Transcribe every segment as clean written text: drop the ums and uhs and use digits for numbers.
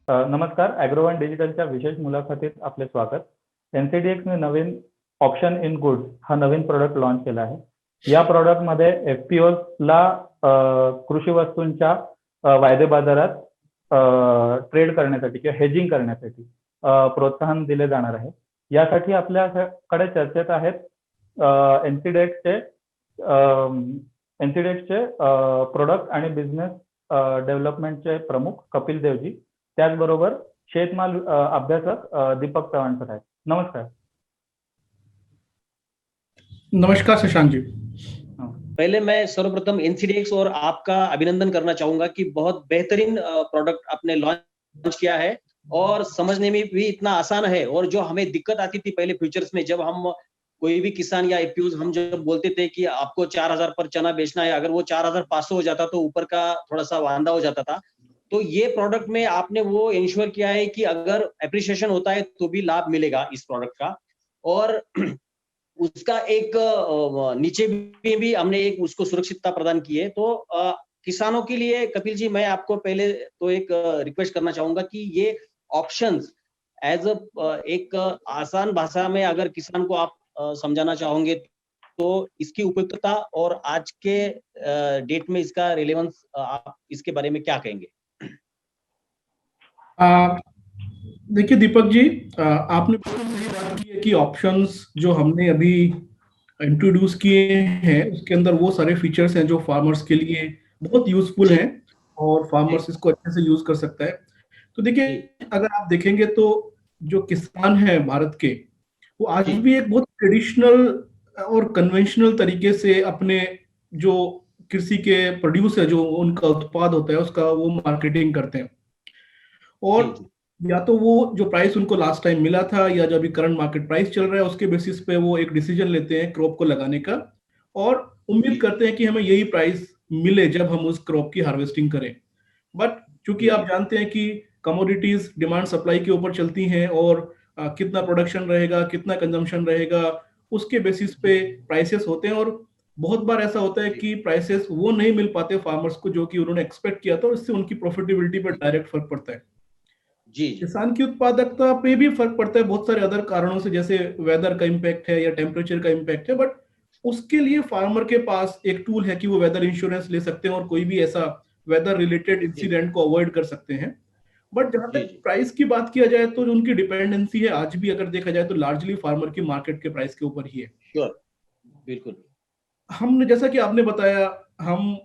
नमस्कार. ॲग्रोवन डिजिटलच्या विशेष मुलाखतीत आपले स्वागत. एनसीडीएक्सने नवीन ऑप्शन इन गुड्स हा नवीन प्रोडक्ट लॉन्च केला आहे. या प्रोडक्टमध्ये एफपीओला कृषी वस्तूंच्या वायदे बाजारात ट्रेड करण्यासाठी किंवा हेजिंग करण्यासाठी प्रोत्साहन दिले जाणार आहे. यासाठी आपल्याकडे चर्चेत आहेत एनसीडीएक्सचे प्रोडक्ट आणि बिझनेस डेव्हलपमेंटचे प्रमुख कपिल देवजी, त्याचबरोबर शेतमाल अभ्यासक दीपक चव्हाण सर आहेत. नमस्कार. नमस्कार शशांक जी. पहले मैं सर्वप्रथम एनसीडीएक्स और आपका अभिनंदन करना चाहूंगा कि बहुत बेहतरीन प्रोडक्ट आपने लॉन्च किया है और समझने में भी इतना आसान है। और जो हमें दिक्कत आती थी पहले फ्यूचर्स में, जब हम कोई भी किसान या एफपीओज हम जब बोलते थे कि आपको 4000 पर चना बेचना है, अगर वो 4500 हो जाता तो ऊपर का थोड़ा सा वांदा हो जाता था। तो ये प्रोडक्ट में आपने वो इंश्योर किया है कि अगर एप्रिसिएशन होता है तो भी लाभ मिलेगा इस प्रोडक्ट का। और उसका एक नीचे भी हमने एक उसको सुरक्षितता प्रदान की है। तो किसानों के लिए कपिल जी, मैं आपको पहले तो एक रिक्वेस्ट करना चाहूंगा कि ये ऑप्शंस एज एक आसान भाषा में अगर किसान को आप समझाना चाहोगे तो इसकी उपयुक्तता और आज के डेट में इसका रिलेवेंस, आप इसके बारे में क्या कहेंगे? देखिए दीपक जी, आपने बिल्कुल सही बात की है कि ऑप्शंस जो हमने अभी इंट्रोड्यूस किए हैं उसके अंदर वो सारे फीचर्स हैं जो फार्मर्स के लिए बहुत यूजफुल हैं और फार्मर्स इसको अच्छे से यूज कर सकता है। तो देखिए, अगर आप देखेंगे तो जो किसान है भारत के, वो आज भी एक बहुत ट्रेडिशनल और कन्वेंशनल तरीके से अपने जो कृषि के प्रोड्यूस है, जो उनका उत्पाद होता है, उसका वो मार्केटिंग करते हैं। और या तो वो जो प्राइस उनको लास्ट टाइम मिला था या जो अभी करंट मार्केट प्राइस चल रहा है उसके बेसिस पे वो एक डिसीजन लेते हैं क्रॉप को लगाने का और उम्मीद करते हैं कि हमें यही प्राइस मिले जब हम उस क्रॉप की हार्वेस्टिंग करें। बट चूंकि आप जानते हैं कि कमोडिटीज डिमांड सप्लाई के ऊपर चलती हैं और कितना प्रोडक्शन रहेगा, कितना कंजम्पशन रहेगा, उसके बेसिस पे प्राइसेस होते हैं। और बहुत बार ऐसा होता है कि प्राइसेस वो नहीं मिल पाते फार्मर्स को जो कि उन्होंने एक्सपेक्ट किया था, और इससे उनकी प्रॉफिटेबिलिटी पर डायरेक्ट फर्क पड़ता है। किसान की उत्पादकता पे भी फर्क पड़ता है बहुत सारे अदर कारणों से, जैसे वेदर का इम्पैक्ट है या टेम्परेचर का इम्पैक्ट है। बट उसके लिए फार्मर के पास एक टूल है कि वो वेदर इंश्योरेंस ले सकते हैं और कोई भी ऐसा वेदर रिलेटेड इंसिडेंट को अवॉइड कर सकते हैं। बट जहां तक प्राइस की बात किया जाए तो जो उनकी डिपेंडेंसी है आज भी अगर देखा जाए तो लार्जली फार्मर की मार्केट के प्राइस के ऊपर ही है। श्योर, बिल्कुल। हमने, जैसा कि आपने बताया, हम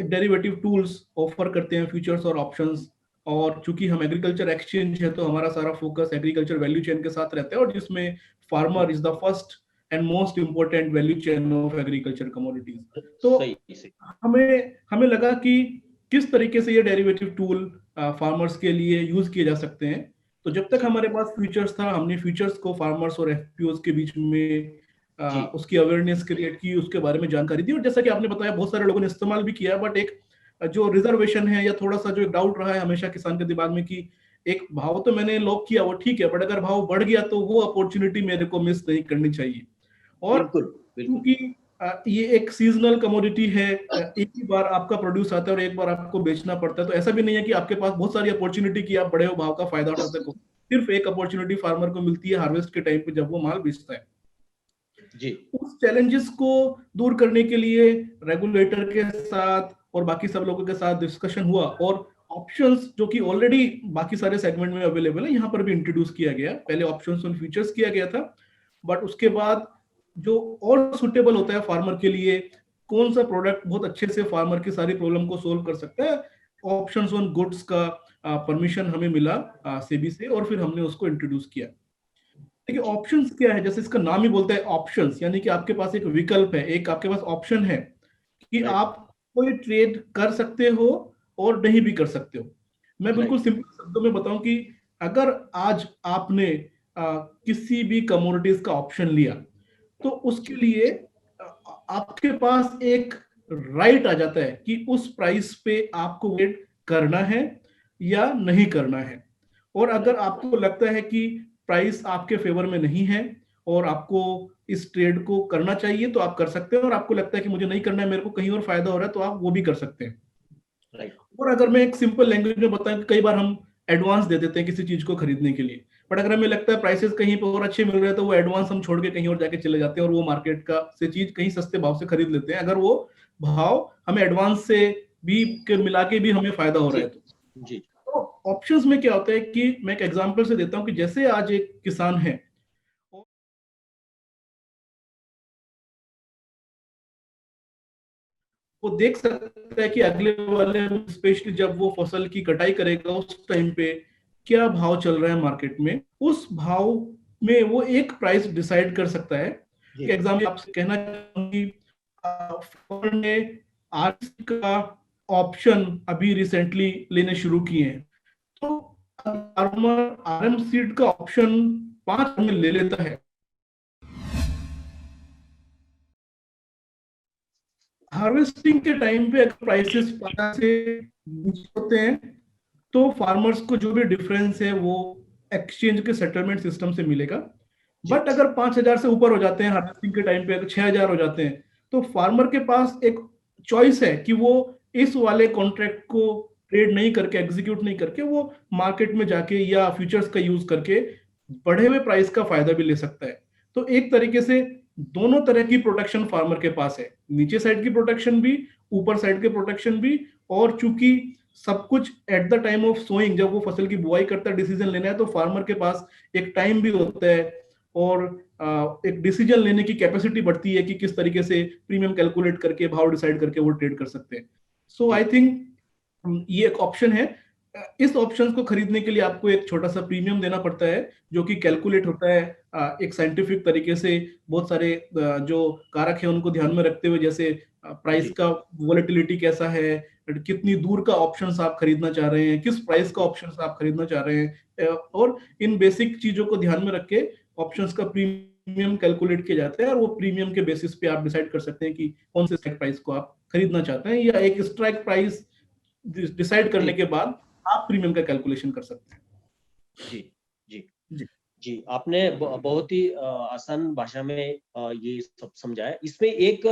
डेरिवेटिव टूल्स ऑफर करते हैं, फ्यूचर्स और ऑप्शंस। और चूंकि हम एग्रीकल्चर एक्सचेंज है तो हमारा सारा फोकस एग्रीकल्चर वैल्यू चेन के साथ रहता है, और जिसमें farmer is the first and most important value chain of agriculture commodities. तो हमें लगा कि किस तरीके से ये डेरिवेटिव टूल फार्मर्स के लिए यूज किए जा सकते हैं। तो जब तक हमारे पास फ्यूचर्स था, हमने फ्यूचर्स को फार्मर्स और एफपीओज के बीच में उसकी अवेयरनेस क्रिएट की, उसके बारे में जानकारी दी। और जैसा कि आपने बताया बहुत सारे लोगों ने इस्तेमाल भी किया। बट एक जो रिजर्वेशन है या थोड़ा सा जो एक डाउट रहा है हमेशा किसान के दिमाग में कि एक भाव तो मैंने लॉक किया वो ठीक है, बट अगर भाव बढ़ गया तो वो अपॉर्चुनिटी मेरे को मिस नहीं करनी चाहिए। और क्योंकि ये एक सीजनल कमोडिटी है, एक ही बार आपका प्रोड्यूस आता है और एक बार आपको बेचना पड़ता है। तो ऐसा भी नहीं है कि आपके पास बहुत सारी अपॉर्चुनिटी की आप बड़े भाव का फायदा उठा सको। सिर्फ एक अपॉर्चुनिटी फार्मर को मिलती है हार्वेस्ट के टाइम पे जब वो माल बेचता है। उस चैलेंजेस को दूर करने के लिए रेगुलेटर के साथ और बाकी सब लोगों के साथ डिस्कशन हुआ और ऑप्शंस जो कि ऑलरेडी बाकी सारे सेगमेंट में अवेलेबल है यहाँ पर भी इंट्रोड्यूस किया गया। पहले ऑप्शंस और फीचर्स किया गया था, बट उसके बाद जो और सुटेबल होता है फार्मर के लिए, कौन सा प्रोडक्ट बहुत अच्छे से फार्मर की सारी प्रॉब्लम को सोल्व कर सकता है, ऑप्शंस ऑन गुड्स का परमिशन हमें मिला सेबी से, और फिर हमने उसको इंट्रोड्यूस किया। देखिए ऑप्शंस क्या है, जैसे इसका नाम ही बोलता है ऑप्शंस, यानी कि आपके पास एक विकल्प है, एक आपके पास ऑप्शन है कि आप कोई ट्रेड कर सकते हो और नहीं भी कर सकते हो। मैं बिल्कुल सिंपल शब्दों में बताऊं कि अगर आज आपने किसी भी कमोडिटीज का ऑप्शन लिया तो उसके लिए आपके पास एक राइट आ जाता है कि उस प्राइस पे आपको वेट करना है या नहीं करना है। और अगर आपको लगता है कि प्राइस आपके फेवर में नहीं है और आपको इस ट्रेड को करना चाहिए तो आप कर सकते हैं, और आपको लगता है कि मुझे नहीं करना है, मेरे को कहीं और फायदा हो रहा है, तो आप वो भी कर सकते हैं। और अगर मैं एक सिंपल लैंग्वेज में बताऊं कि कई बार हम एडवांस दे देते हैं किसी चीज को खरीदने के लिए, बट अगर हमें लगता है प्राइसेस कहीं पर और अच्छे मिल रहे हैं तो वो एडवांस हम छोड़ के कहीं और जाके चले जाते हैं और वो मार्केट का से चीज कहीं सस्ते भाव से खरीद लेते हैं, अगर वो भाव हमें एडवांस से भी के मिला के भी हमें फायदा हो रहा है। जी तो ऑप्शंस में क्या होता है कि मैं एक एग्जांपल से देता हूं कि जैसे आज एक किसान है, वो देख सकता है कि अगले वाले, स्पेशली जब वो फसल की कटाई करेगा उस टाइम पे क्या भाव चल रहा है मार्केट में, उस भाव में वो एक प्राइस डिसाइड कर सकता है। जी एग्जाम्पल आपसे कहना चाहूंगी, फॉर्म ने आरएमसी का ऑप्शन अभी रिसेंटली लेने शुरू किए हैं, तो फार्मर आरएम सीड का ऑप्शन 5 में ले लेता है, हार्वेस्टिंग के टाइम पे अगर प्राइसेस 50 से नीचे होते हैं तो फार्मर्स को जो भी डिफरेंस है वो एक्सचेंज के सेटलमेंट सिस्टम से मिलेगा। बट अगर 5,000 से ऊपर हो जाते हैं हार्वेस्टिंग के टाइम पे, अगर 6,000 हो जाते हैं, तो फार्मर के पास एक चॉइस है कि वो इस वाले कॉन्ट्रैक्ट को ट्रेड नहीं करके, एग्जीक्यूट नहीं करके, वो मार्केट में जाके या फ्यूचर्स का यूज करके बढ़े हुए प्राइस का फायदा भी ले सकता है। तो एक तरीके से दोनों तरह की प्रोटेक्शन फार्मर के पास है, नीचे साइड की प्रोटेक्शन भी, ऊपर साइड के प्रोटेक्शन भी। और चूंकि सब कुछ at the time of sowing, जब वो फसल की बुआई करता है डिसीजन लेना है, तो फार्मर के पास एक टाइम भी होता है और एक डिसीजन लेने की कैपेसिटी बढ़ती है कि किस तरीके से प्रीमियम कैलकुलेट करके भाव डिसाइड करके वो ट्रेड कर सकते हैं। सो आई थिंक ये एक ऑप्शन है। इस ऑप्शन को खरीदने के लिए आपको एक छोटा सा प्रीमियम देना पड़ता है जो कि कैलकुलेट होता है एक साइंटिफिक तरीके से, बहुत सारे जो कारक है उनको ध्यान में रखते हुए, जैसे प्राइस का वोलेटिलिटी कैसा है, कितनी दूर का ऑप्शंस आप खरीदना चाह रहे हैं, किस प्राइस का ऑप्शंस आप खरीदना चाह रहे हैं, और इन बेसिक चीजों को ध्यान में रख के ऑप्शंस का प्रीमियम कैलकुलेट किया जाता है और वो प्रीमियम के बेसिस पे आप डिसाइड कर सकते हैं कि कौन से स्ट्राइक प्राइस को आप खरीदना चाहते हैं, या एक स्ट्राइक प्राइस डिसाइड करने के बाद आप प्रीमियम का कैलकुलेशन कर सकते हैं। जी जी जी जी, आपने बहुत ही आसान भाषा में ये सब समझाया। इसमें एक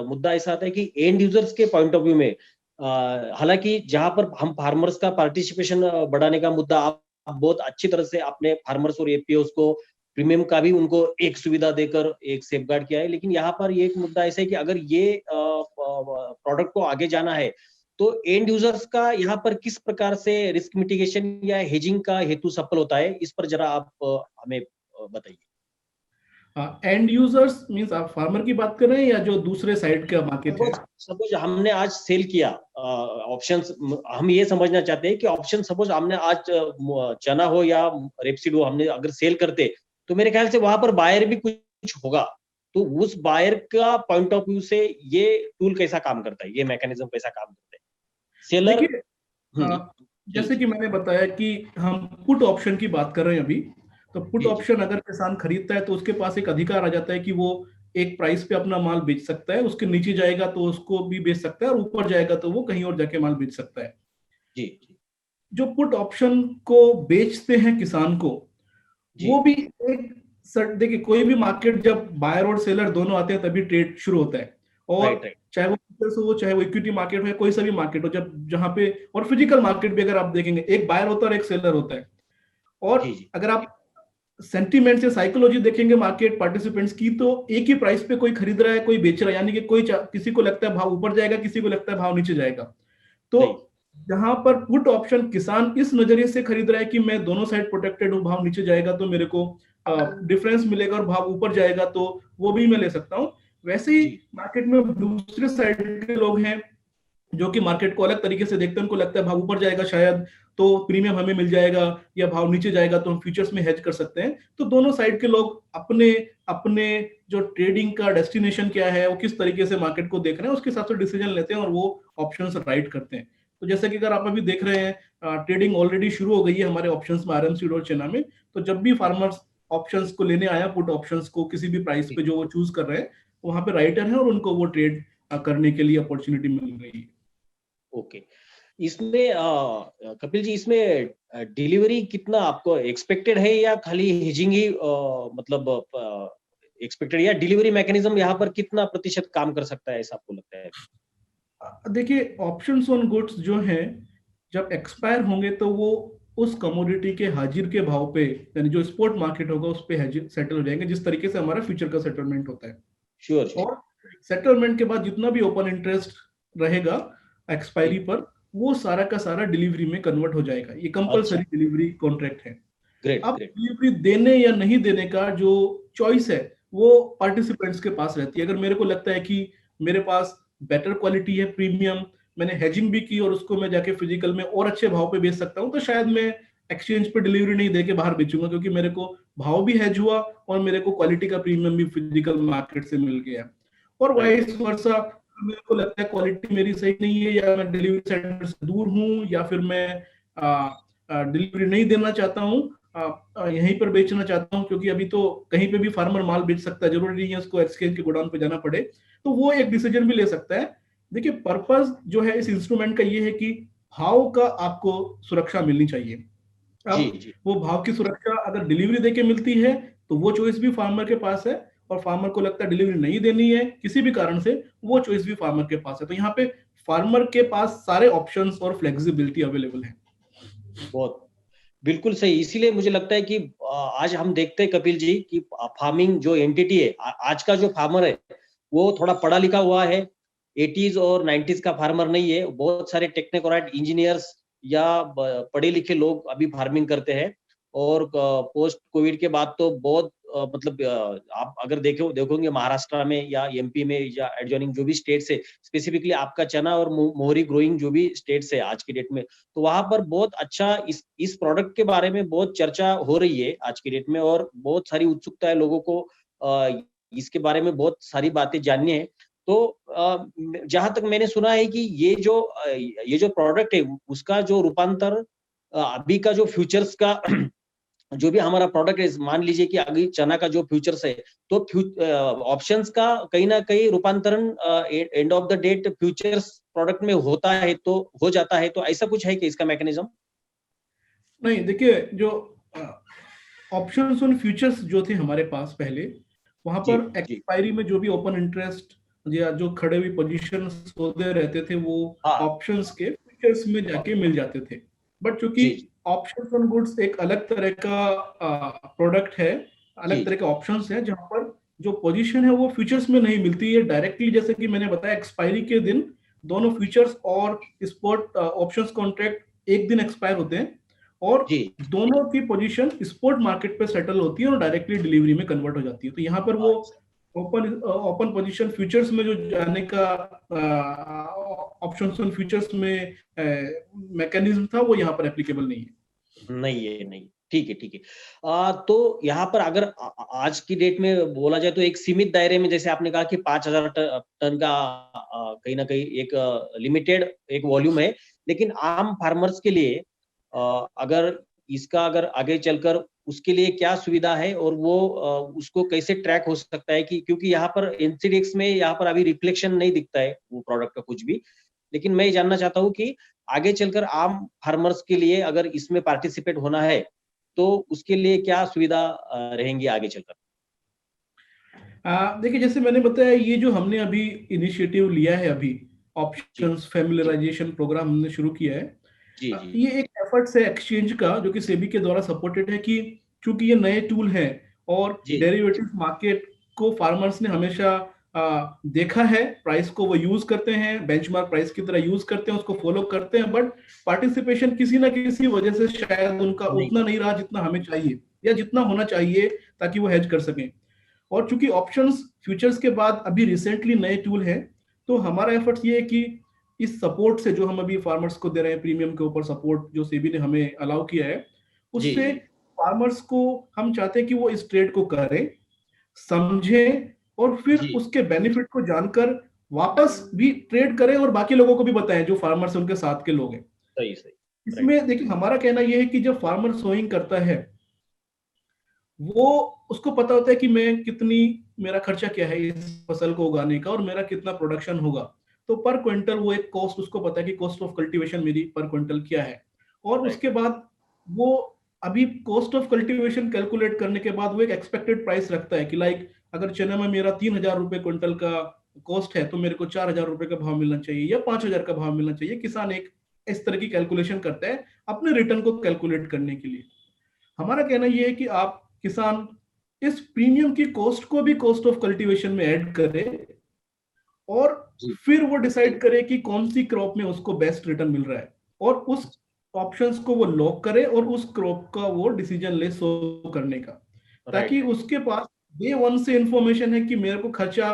मुद्दा ऐसा आता है कि एंड यूजर्स के पॉइंट ऑफ व्यू में, हालांकि जहां पर हम फार्मर्स का पार्टिसिपेशन बढ़ाने का मुद्दा आप बहुत अच्छी तरह से आपने फार्मर्स और एपीओस को प्रीमियम का भी उनको एक सुविधा देकर एक सेफगार्ड किया है, लेकिन यहाँ पर ये एक मुद्दा ऐसा है कि अगर ये प्रोडक्ट को आगे जाना है तो एंड यूजर्स का यहाँ पर किस प्रकार से रिस्क मिटिगेशन या हेजिंग का हेतु सफल होता है, इस पर जरा आप हमें बताइए। एंड यूजर्स मींस आप फार्मर की बात कर रहे हैं या जो दूसरे साइड का मार्केट है? सपोज हमने आज सेल किया ऑप्शंस, हम ये समझना चाहते हैं कि ऑप्शन सपोज हमने आज चना हो या रेपसीड हो, हमने अगर सेल करते तो मेरे ख्याल से वहां पर बायर भी कुछ होगा, तो उस बायर का पॉइंट ऑफ व्यू से ये टूल कैसा काम करता है, ये मैकेनिज्म कैसा काम करता है सेलर? देखिए, जैसे कि मैंने बताया कि हम पुट ऑप्शन की बात कर रहे हैं अभी, तो पुट ऑप्शन अगर किसान खरीदता है तो उसके पास एक अधिकार आ जाता है कि वो एक प्राइस पे अपना माल बेच सकता है, उसके नीचे जाएगा तो उसको भी बेच सकता है और ऊपर जाएगा तो वो कहीं और जाके माल बेच सकता है। जी जो पुट ऑप्शन को बेचते हैं किसान को, वो भी एक देखिए, कोई भी मार्केट जब बायर और सेलर दोनों आते हैं तभी ट्रेड शुरू होता है, और चाहे वो फ्यूचर्स हो, चाहे वो इक्विटी मार्केट हो, कोई सा भी मार्केट हो, जब जहां पे, और फिजिकल मार्केट भी अगर आप देखेंगे एक बायर होता है और एक सेलर होता है। और अगर आप सेंटीमेंट से साइकोलॉजी देखेंगे मार्केट पार्टिसिपेंट्स की, तो एक ही प्राइस पे कोई खरीद रहा है, कोई बेच रहा है, यानी कि कोई किसी को लगता है भाव ऊपर जाएगा, किसी को लगता है भाव नीचे जाएगा। तो जहां पर पुट ऑप्शन किसान इस नजरिए से खरीद रहा है कि मैं दोनों साइड प्रोटेक्टेड हूं, भाव नीचे जाएगा तो मेरे को डिफरेंस मिलेगा और भाव ऊपर जाएगा तो वो भी मैं ले सकता हूं। वैसे ही मार्केट में दूसरे साइड के लोग हैं जो कि मार्केट को अलग तरीके से देखते हैं, उनको लगता है भाव ऊपर जाएगा शायद तो प्रीमियम हमें मिल जाएगा, या भाव नीचे जाएगा तो हम फ्यूचर्स में हेज कर सकते हैं। तो दोनों साइड के लोग अपने अपने जो ट्रेडिंग का डेस्टिनेशन क्या है, वो किस तरीके से मार्केट को देख रहे हैं, उसके हिसाब से डिसीजन लेते हैं और वो ऑप्शंस राइट करते हैं। तो जैसे कि अगर आप अभी देख रहे हैं ट्रेडिंग ऑलरेडी शुरू हो गई है हमारे ऑप्शंस में, आरएम सीड और चना में, तो जब भी फार्मर्स ऑप्शंस को लेने आया, पुट ऑप्शंस को किसी भी प्राइस पे जो वो चूज कर रहे हैं, वहां पे राइटर है और उनको वो ट्रेड करने के लिए अपॉर्चुनिटी मिल रही है। ओके, इसमें कपिल जी, इसमें डिलीवरी कितना आपको एक्सपेक्टेड है या खाली हेजिंग ही मतलब एक्सपेक्टेड, या डिलीवरी मैकेनिज्म यहाँ पर कितना प्रतिशत काम कर सकता है, ऐसा आपको लगता है? देखिए, ऑप्शंस ऑन गुड्स जो हैं जब एक्सपायर होंगे तो वो उस कमोडिटी के हाजिर के भाव पे, यानी जो स्पॉट मार्केट होगा उस पे सेटल हो जाएंगे, जिस तरीके से हमारा फ्यूचर का सेटलमेंट होता है। श्योर। और सेटलमेंट के बाद जितना भी ओपन इंटरेस्ट रहेगा एक्सपायरी पर, वो सारा का सारा डिलीवरी में कन्वर्ट हो जाएगा। ये कंपलसरी डिलीवरी कॉन्ट्रैक्ट है। ग्रेट अब ग्रेट। डिलीवरी देने या नहीं देने का जो चॉइस है वो पार्टिसिपेंट्स के पास रहती है। अगर मेरे को लगता है कि मेरे पास बेटर क्वालिटी है, प्रीमियम, मैंने हेजिंग भी की और उसको मैं जाके फिजिकल में और अच्छे भाव पे बेच सकता हूँ, तो शायद मैं एक्सचेंज पे डिलीवरी नहीं देके बाहर बेचूंगा, क्योंकि मेरे को भाव भी हेज हुआ और मेरे को क्वालिटी का प्रीमियम भी फिजिकल मार्केट से मिल गया। और वाइस वर्सा, मेरे को लगता है क्वालिटी मेरी सही नहीं है, या मैं डिलीवरी सेंटर से दूर हूँ, या फिर मैं डिलीवरी नहीं देना चाहता हूँ, यहीं पर बेचना चाहता हूँ, क्योंकि अभी तो कहीं पे भी फार्मर माल बेच सकता है, जरूरी नहीं है उसको एक्सचेंज के गोडाउन पे जाना पड़े, तो वो एक डिसीजन भी ले सकता है। देखिए, पर्पस जो है इस इंस्ट्रूमेंट का ये है कि भाव का आपको सुरक्षा मिलनी चाहिए। जी अब जी। वो भाव की सुरक्षा अगर डिलीवरी देके मिलती है तो वो चॉइस भी फार्मर के पास है, और फार्मर को लगता है डिलीवरी नहीं देनी है किसी भी कारण से, वो चॉइस भी फार्मर के पास है। तो यहाँ पे फार्मर के पास सारे ऑप्शंस और फ्लेक्सिबिलिटी अवेलेबल है। बहुत बिल्कुल सही। इसीलिए मुझे लगता है कि आज हम देखते हैं कपिल जी कि फार्मिंग जो एंटिटी है, आज का जो फार्मर है वो थोड़ा पढ़ा लिखा हुआ है। 80s और 90s का फार्मर नहीं है। बहुत सारे टेक्नोक्रेट इंजीनियर्स या पढ़े लिखे लोग अभी फार्मिंग करते हैं। और पोस्ट कोविड के बाद तो बहुत मतलब आप अगर देखोगे महाराष्ट्र में या एमपी में या एडजॉइनिंग जो भी स्टेट्स है, स्पेसिफिकली आपका चना और मोहरी ग्रोइंग जो भी स्टेट्स है आज की डेट में, तो वहां पर बहुत अच्छा इस प्रोडक्ट के बारे में बहुत चर्चा हो रही है आज की डेट में, और बहुत सारी उत्सुकता है लोगों को इसके बारे में बहुत सारी बातें जाननी है। तो जहां तक मैंने सुना है कि ये जो प्रोडक्ट है उसका जो रूपांतर अभी का जो फ्यूचर्स का जो भी हमारा प्रोडक्ट है, मान लीजिए कि अभी चना का जो फ्यूचर्स है, तो ऑप्शंस का कहीं ना कहीं रूपांतरण end of the date futures product में होता है, तो हो जाता है, तो ऐसा कुछ है कि इसका मैकेनिज्म? नहीं, देखिए, जो ऑप्शंस और फ्यूचर्स जो थे हमारे पास पहले, वहां जी पर जी। एक्सपायरी में जो भी ओपन इंटरेस्ट या जो खड़े हुए पोजीशन होते रहते थे, वो हाँ। ऑप्शंस के फ्यूचर्स में जाके मिल जाते थे। बट चूंकि जी जी ऑप्शंस ऑन गुड्स एक अलग तरह का प्रोडक्ट है, जी अलग तरह के ऑप्शंस है, जहां पर जो पोजीशन है वो फ्यूचर्स में नहीं मिलती है डायरेक्टली। जैसे कि मैंने बताया, एक्सपायरी के दिन दोनों फ्यूचर्स और स्पॉट ऑप्शंस कॉन्ट्रैक्ट एक दिन एक्सपायर होते हैं, और जी। दोनों की पोजीशन स्पॉट मार्केट पे सेटल होती है और डायरेक्टली डिलीवरी में कन्वर्ट हो जाती है। तो यहाँ पर वो अच्छा। ओपन पोजीशन फ्यूचर्स में जो जाने का ऑप्शंस ऑन फ्यूचर्स में मैकेनिज्म था, वो यहाँ पर एप्लीकेबल नहीं है। नहीं है, नहीं। ठीक है ठीक है। तो यहाँ पर अगर आज की डेट में बोला जाए तो एक सीमित दायरे में, जैसे आपने कहा कि 5,000 टन का कहीं ना कहीं एक लिमिटेड एक वॉल्यूम है, लेकिन आम फार्मर्स के लिए अगर इसका अगर आगे चलकर उसके लिए क्या सुविधा है, और वो उसको कैसे ट्रैक हो सकता है, कि क्योंकि यहाँ पर एनसीडीएक्स में यहाँ पर अभी रिफ्लेक्शन नहीं दिखता है वो प्रोडक्ट का कुछ भी, लेकिन मैं ये जानना चाहता हूँ कि आगे चलकर आम फार्मर्स के लिए अगर इसमें पार्टिसिपेट होना है तो उसके लिए क्या सुविधा रहेंगी आगे चलकर? देखिए, जैसे मैंने बताया, ये जो हमने अभी इनिशिएटिव लिया है, अभी जी ऑप्शंस फैमिलियराइजेशन प्रोग्राम हमने शुरू किया है, जी जी ये एक एफर्ट्स है एक्सचेंज का, जो कि सेबी के द्वारा सपोर्टेड है, कि चूंकि ये नए टूल हैं और जी डेरिवेटिव मार्केट को फार्मर्स ने हमेशा देखा है, प्राइस को वो यूज करते हैं, बेंचमार्क प्राइस की तरह यूज करते हैं, उसको फॉलो करते हैं, बट पार्टिसिपेशन किसी ना किसी वजह से शायद उनका नहीं। उतना नहीं रहा जितना हमें चाहिए या जितना होना चाहिए, ताकि वो हेज कर सकें। और चूंकि ऑप्शंस फ्यूचर्स के बाद अभी रिसेंटली नए टूल हैं, तो हमारा एफर्ट्स ये है कि इस सपोर्ट से जो हम अभी फार्मर्स को दे रहे हैं, प्रीमियम के ऊपर सपोर्ट जो सेबी ने हमें अलाउ किया है, जी उससे जी फार्मर्स को हम चाहते हैं कि वो इस ट्रेड को करें, समझें, और फिर जी। उसके बेनिफिट को जानकर वापस भी ट्रेड करें और बाकी लोगों को भी बताएं जो फार्मर्स उनके साथ के लोग हैं। सही सही। राइट। इसमें देखिए, हमारा कहना यह है कि जब फार्मर सोइंग करता है, वो उसको पता होता है कि मैं कितनी, मेरा खर्चा क्या है इस फसल को उगाने का और मेरा कितना प्रोडक्शन होगा। तो पर क्विंटल वो एक कॉस्ट, उसको पता है कि कॉस्ट ऑफ कल्टीवेशन मेरी पर क्विंटल क्या है। और राइट। उसके बाद वो अभी कॉस्ट ऑफ कल्टीवेशन कैलकुलेट करने के बाद वो एक एक्सपेक्टेड प्राइस रखता है कि लाइक, अगर चना में मेरा 3,000 रुपए क्विंटल का कॉस्ट है, तो मेरे को 4,000 रुपए का भाव मिलना चाहिए या 5,000 का भाव मिलना चाहिए। किसान एक इस तरह की कैलकुलेशन करता है अपने रिटर्न को कैलकुलेट करने के लिए। हमारा कहना यह है कि आप किसान इस प्रीमियम की कॉस्ट को भी कॉस्ट ऑफ कल्टीवेशन में ऐड करे और फिर वो डिसाइड करे कि कौन सी क्रॉप में उसको बेस्ट रिटर्न मिल रहा है, और उस ऑप्शंस को वो लॉक करे और उस क्रॉप का वो डिसीजन ले सो करने का, ताकि उसके पास डे वन से इंफॉर्मेशन है कि मेरे को खर्चा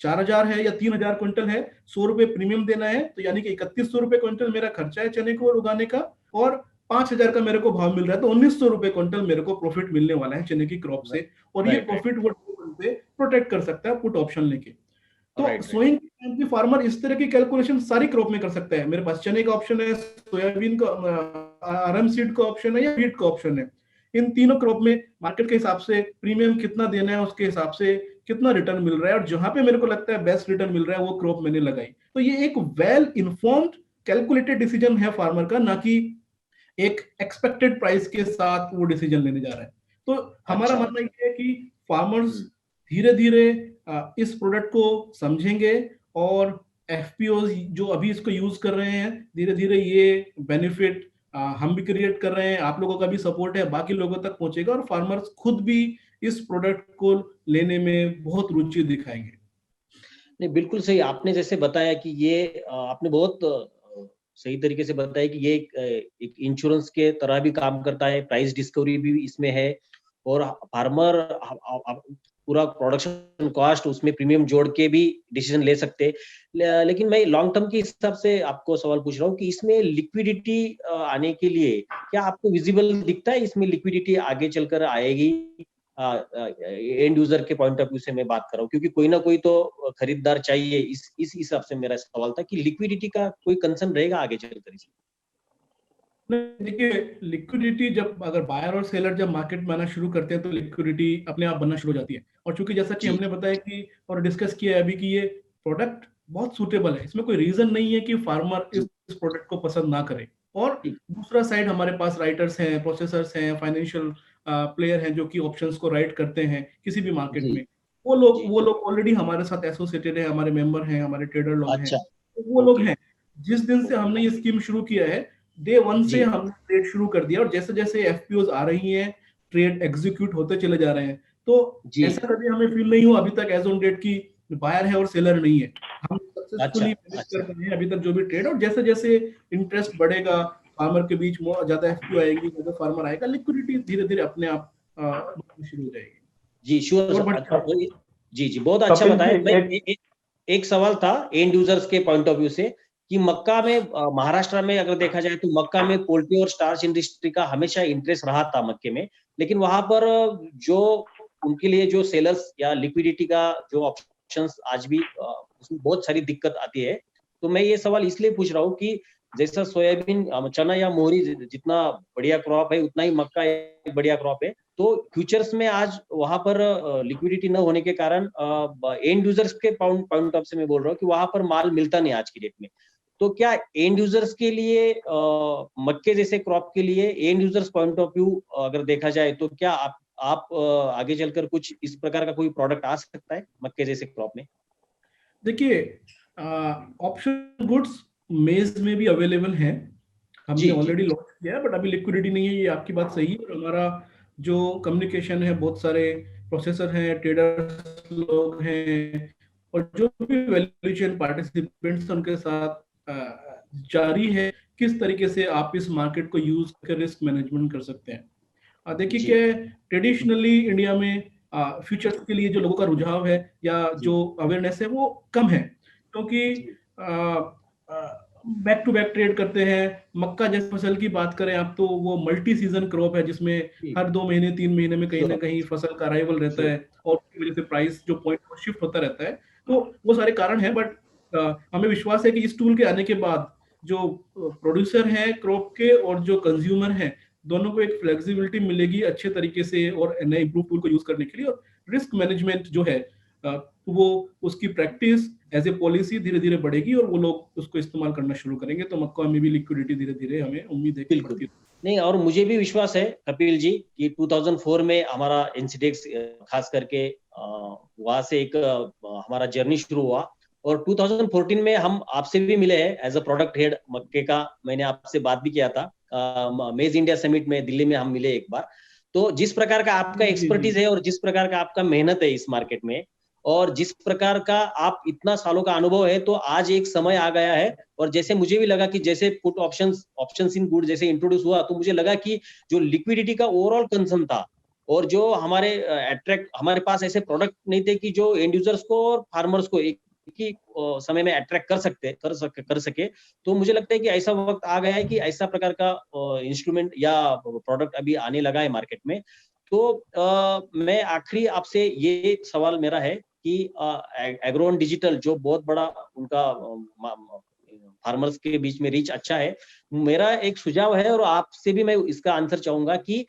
4,000 है या 3,000 क्विंटल है, 100 रुपए प्रीमियम देना है, तो यानी कि 3100 रुपए क्विंटल मेरा खर्चा है चने को उगाने का, और 5,000 का मेरे को भाव मिल रहा है, तो 1,900 रुपए क्विंटल मेरे को प्रॉफिट मिलने वाला है चने की क्रॉप से, और ये प्रॉफिट वो प्रोटेक्ट कर सकता है पुट ऑप्शन लेके। तो सोइंग की फार्मर इस तरह की कैलकुलेशन सारी क्रॉप में कर सकता है। मेरे पास चने का ऑप्शन है, सोयाबीन का, आरएम सीड का ऑप्शन है या व्हीट का ऑप्शन है। इन तीनों क्रॉप में मार्केट के हिसाब से प्रीमियम कितना देना है, उसके हिसाब से कितना रिटर्न मिल रहा है, और जहां पे मेरे को लगता है बेस्ट रिटर्न मिल रहा है वो क्रॉप मैंने लगाई। तो ये एक वेल इन्फॉर्म्ड कैलकुलेटेड डिसीजन है फार्मर का, ना कि एक एक्सपेक्टेड प्राइस के साथ वो डिसीजन लेने जा रहा है। तो हमारा मानना ये है कि फार्मर्स धीरे धीरे इस प्रोडक्ट को समझेंगे, और एफपीओ जो अभी इसको यूज कर रहे हैं, धीरे धीरे ये बेनिफिट हम भी क्रिएट कर रहे हैं, आप लोगों का भी सपोर्ट है, बाकी लोगों तक पहुंचेगा, और फार्मर्स खुद भी इस प्रोडक्ट को लेने में बहुत रुचि दिखाएंगे। नहीं, बिल्कुल सही आपने जैसे बताया कि ये आपने बहुत सही तरीके से बताया कि ये एक इंश्योरेंस के तरह भी काम करता है, प्राइस डिस्कवरी भी इसमें है, और फार्मर पूरा प्रोडक्शन कॉस्ट उसमें प्रीमियम जोड़ के भी डिसीजन ले सकते। लेकिन मैं लॉन्ग टर्म के हिसाब से आपको सवाल पूछ रहा हूँ कि इसमें लिक्विडिटी आने के लिए क्या आपको विजिबल दिखता है, इसमें लिक्विडिटी आगे चलकर आएगी? एंड यूजर के पॉइंट ऑफ व्यू से मैं बात कर रहा हूँ, क्योंकि कोई ना कोई तो खरीदार चाहिए। इस हिसाब से मेरा सवाल था कि लिक्विडिटी का कोई कंसर्न रहेगा आगे चलकर इसमें? देखिए, लिक्विडिटी जब अगर बायर और सेलर जब मार्केट में आना शुरू करते हैं तो लिक्विडिटी अपने आप बनना शुरू हो जाती है। और चूंकि जैसा कि हमने बताया कि और डिस्कस किया है अभी कि ये प्रोडक्ट बहुत सूटेबल है, इसमें कोई रीजन नहीं है कि फार्मर इस प्रोडक्ट को पसंद ना करे। और दूसरा साइड हमारे पास राइटर्स हैं, प्रोसेसर्स हैं, फाइनेंशियल प्लेयर हैं जो कि ऑप्शंस को राइट करते हैं किसी भी मार्केट में। वो लोग ऑलरेडी हमारे साथ एसोसिएटेड है, हमारे मेंबर हैं, हमारे ट्रेडर लोग हैं। तो वो लोग हैं, जिस दिन से हमने ये स्कीम शुरू किया है डे वन से हमने ट्रेड शुरू कर दिया, और जैसे जैसे एफपीओज आ रही हैं ट्रेड एग्जीक्यूट होते चले जा रहे हैं। तो ऐसा कभी हमें फील नहीं हुआ अभी तक एज ऑन डेट की बायर है और सेलर नहीं है। हम सक्सेसफुली मैनेज कर रहे हैं अभी तक जो भी ट्रेड, और जैसे जैसे इंटरेस्ट बढ़ेगा, फार्मर के बीच ज्यादा एफपीओ आएगी, ज्यादा फार्मर आएगा, लिक्विडिटी धीरे धीरे अपने आप शुरू हो जाएगी। जी श्योर, जी बहुत अच्छा बताया। एक सवाल था एंड यूजर्स के पॉइंट ऑफ व्यू से कि मक्का में, महाराष्ट्र में अगर देखा जाए तो मक्का में पोल्ट्री और स्टार्च इंडस्ट्री का हमेशा इंटरेस्ट रहा था मक्के में, लेकिन वहां पर जो उनके लिए जो सेलर्स या लिक्विडिटी का जो ऑप्शंस आज भी उसमें बहुत सारी दिक्कत आती है। तो मैं ये सवाल इसलिए पूछ रहा हूँ कि जैसा सोयाबीन, चना या मोहरी जितना बढ़िया क्रॉप है उतना ही मक्का एक बढ़िया क्रॉप है, तो फ्यूचर्स में आज वहां पर लिक्विडिटी न होने के कारण एंड यूजर्स के पॉइंट ऑफ से मैं बोल रहा हूँ कि वहां पर माल मिलता नहीं आज की डेट में। तो क्या एंड यूजर्स के लिए, मक्के जैसे क्रॉप के लिए and users point of view अगर देखा जाए तो क्या आप आगे चलकर कुछ इस प्रकार का कोई प्रोडक्ट आ सकता है मक्के जैसे क्रॉप में? देखिए, ऑप्शन गुड्स मेज में भी अवेलेबल है, हमने ऑलरेडी लॉन्च किया है, बट अभी लिक्विडिटी नहीं है, ये आपकी बात सही है। और हमारा जो कम्युनिकेशन है, बहुत सारे प्रोसेसर हैं, ट्रेडर्स लोग हैं, और जो भी वैल्यू चेन पार्टिसिपेंट्स उनके साथ जारी है किस तरीके से आप इस मार्केट को यूज कर रिस्क मैनेजमेंट कर सकते हैं। देखिए क्या ट्रेडिशनली इंडिया में फ्यूचर्स के लिए जो लोगों का रुझाव है या जो अवेयरनेस है वो कम है, क्योंकि बैक टू बैक ट्रेड करते हैं। मक्का जैसे फसल की बात करें आप तो वो मल्टी सीजन क्रॉप है जिसमें हर 2 महीने 3 महीने में कहीं ना कहीं फसल का अराइवल रहता है, और उसकी वजह से प्राइस जो पॉइंट शिफ्ट होता रहता है। तो वो सारे कारण हैं, बट हमें विश्वास है कि इस टूल के आने के बाद जो प्रोड्यूसर हैं क्रॉप के और जो कंज्यूमर हैं, दोनों को एक फ्लेक्सिबिलिटी मिलेगी अच्छे तरीके से और नए इम्प्रूव टूल को यूज करने के लिए। और रिस्क मैनेजमेंट जो है वो उसकी प्रैक्टिस एज ए पॉलिसी धीरे धीरे बढ़ेगी और वो लोग उसको इस्तेमाल करना शुरू करेंगे। तो मक्का में भी लिक्विडिटी धीरे धीरे हमें उम्मीद है कि बढ़ती है। नहीं, और मुझे भी विश्वास है कपिल जी कि 2004 में हमारा एनसीडीएक्स खास करके वहां से एक हमारा जर्नी शुरू हुआ, और 2014 में हम आपसे भी मिले हैं एज अ प्रोडक्ट हेड मक्के का, मैंने आपसे बात भी किया था। मेज इंडिया समिट में दिल्ली में हम मिले एक बार। तो जिस प्रकार का आपका जी, जी, एक्सपर्टीज है और जिस प्रकार का आपका मेहनत है इस मार्केट में, और जिस प्रकार का आप इतना सालों का अनुभव है, तो आज एक समय आ गया है। और जैसे मुझे भी लगा कि जैसे पुट ऑप्शंस इन गुड जैसे इंट्रोड्यूस हुआ, तो मुझे लगा कि जो लिक्विडिटी का ओवरऑल कंसर्न था, और जो हमारे हमारे पास ऐसे प्रोडक्ट नहीं थे कि जो एंड यूजर्स को और फार्मर्स को एक ही समय में अट्रैक्ट कर सके। तो मुझे लगता है कि ऐसा वक्त आ गया है कि ऐसा प्रकार का इंस्ट्रूमेंट या प्रोडक्ट अभी आने लगा है मार्केट में। तो मैं आखिरी आपसे ये सवाल मेरा है कि एग्रोवन डिजिटल जो बहुत बड़ा उनका फार्मर्स के बीच में रीच अच्छा है, मेरा एक सुझाव है और आपसे भी मैं इसका आंसर चाहूंगा कि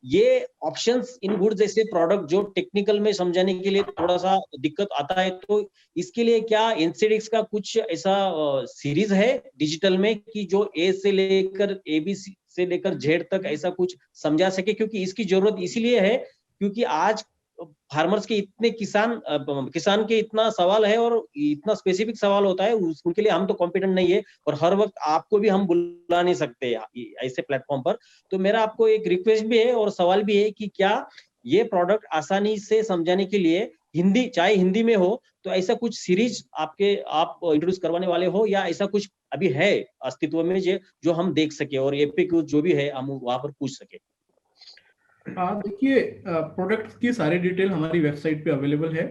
ये ऑप्शंस इन गुड जैसे प्रोडक्ट जो टेक्निकल में समझाने के लिए थोड़ा सा दिक्कत आता है, तो इसके लिए क्या एनसीडीएक्स का कुछ ऐसा सीरीज है डिजिटल में कि जो ए से लेकर एबीसी से लेकर जेड तक ऐसा कुछ समझा सके? क्योंकि इसकी जरूरत इसीलिए है क्योंकि आज फार्मर्स के इतने किसान के इतना सवाल है और इतना स्पेसिफिक सवाल होता है, उनके लिए हम तो कॉम्पिटेंट नहीं है और हर वक्त आपको भी हम बुला नहीं सकते ऐसे प्लेटफॉर्म पर। तो मेरा आपको एक रिक्वेस्ट भी है और सवाल भी है कि क्या ये प्रोडक्ट आसानी से समझाने के लिए हिंदी, चाहे हिंदी में हो, तो ऐसा कुछ सीरीज आप इंट्रोड्यूस करवाने वाले हो, या ऐसा कुछ अभी है अस्तित्व में जो हम देख सके और एपीक्यू जो भी है हम वहां पर पूछ सके? देखिए, प्रोडक्ट की सारी डिटेल हमारी वेबसाइट पे अवेलेबल है।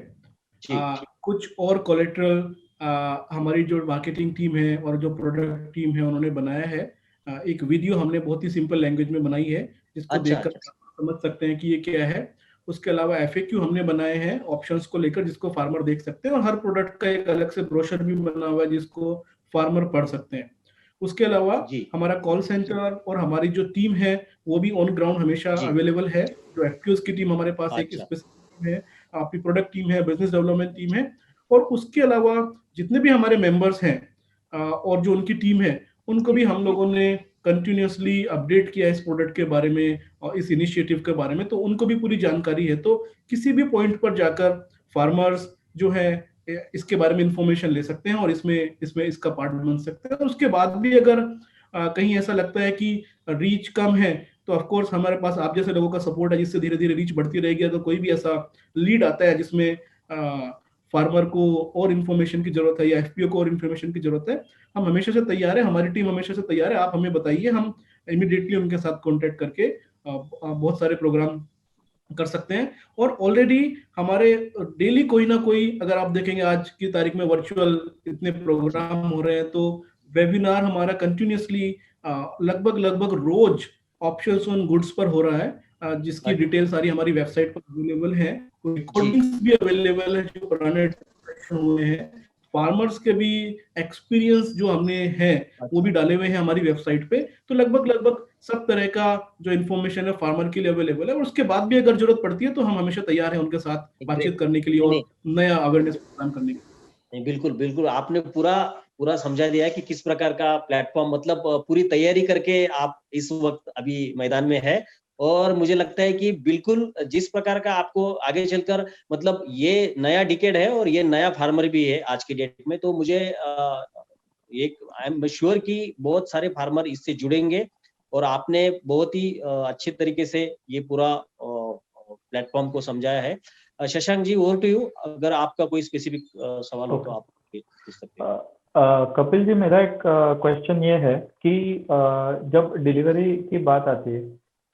कुछ और कोलेट्रल हमारी जो मार्केटिंग टीम है और जो प्रोडक्ट टीम है उन्होंने बनाया है। एक वीडियो हमने बहुत ही सिंपल लैंग्वेज में बनाई है जिसको देखकर समझ सकते हैं कि ये क्या है। उसके अलावा एफएक्यू हमने बनाए हैं ऑप्शंस को लेकर जिसको फार्मर देख सकते हैं, और हर प्रोडक्ट का एक अलग से ब्रोशर भी बना हुआ है जिसको फार्मर पढ़ सकते हैं। उसके अलावा हमारा कॉल सेंटर और हमारी जो टीम है वो भी ऑन ग्राउंड हमेशा अवेलेबल है। जो एफक्यूज की टीम हमारे पास एक स्पेसिफिक टीम है, आपकी प्रोडक्ट टीम है, बिजनेस डेवलपमेंट टीम है, और उसके अलावा जितने भी हमारे मेंबर्स हैं और जो उनकी टीम है उनको भी हम लोगों ने कंटिन्यूसली अपडेट किया इस प्रोडक्ट के बारे में और इस इनिशिएटिव के बारे में, तो उनको भी पूरी जानकारी है। तो किसी भी पॉइंट पर जाकर फार्मर्स जो है इसके बारे में इंफॉर्मेशन ले सकते हैं और इसमें इसका पार्ट बन सकते हैं। और उसके बाद भी अगर कहीं ऐसा लगता है कि रीच कम है तो ऑफ कोर्स हमारे पास आप जैसे लोगों का सपोर्ट है जिससे धीरे धीरे रीच बढ़ती रहेगी। तो कोई भी ऐसा लीड आता है जिसमें फार्मर को और इन्फॉर्मेशन की जरूरत है या एफपीओ को और इन्फॉर्मेशन की जरूरत है, हम हमेशा से तैयार है, हमारी टीम हमेशा से तैयार है। आप हमें बताइए, हम इमीडिएटली उनके साथ कॉन्टेक्ट करके बहुत सारे प्रोग्राम कर सकते हैं। और ऑलरेडी हमारे डेली कोई ना कोई, अगर आप देखेंगे आज की तारीख में वर्चुअल इतने प्रोग्राम हो रहे हैं, तो वेबिनार हमारा कंटिन्यूसली लगभग रोज ऑप्शंस ऑन गुड्स पर हो रहा है, जिसकी डिटेल सारी हमारी वेबसाइट पर अवेलेबल है। रिकॉर्डिंग्स भी अवेलेबल है जो पुराने हुए हैं। फार्मर्स के भी एक्सपीरियंस जो हमने है वो भी डाले हुए हैं हमारी वेबसाइट पे। तो लगभग सब तरह का जो इन्फॉर्मेशन है फार्मर के लिए अवेलेबल है। और उसके बाद भी अगर जरूरत पड़ती है तो हम हमेशा तैयार हैं उनके साथ बातचीत करने के लिए और नया अवेयरनेस प्रोग्राम करने के लिए। बिल्कुल आपने पूरा समझा दिया है कि किस प्रकार का प्लेटफॉर्म, मतलब पूरी तैयारी करके आप इस वक्त अभी मैदान में है। और मुझे लगता है कि बिल्कुल जिस प्रकार का आपको आगे चलकर, मतलब ये नया डिकेड है और ये नया फार्मर भी है आज की डेट में, तो मुझे आई एम श्योर कि बहुत सारे फार्मर इससे जुड़ेंगे। और आपने बहुत ही अच्छे तरीके से ये पूरा प्लेटफॉर्म को समझाया है। Shashank ji, over to you, अगर आपका कोई स्पेसिफिक सवाल हो तो आप पूछ सकते हैं। कपिल जी, मेरा एक क्वेश्चन ये है कि जब डिलीवरी की बात आती है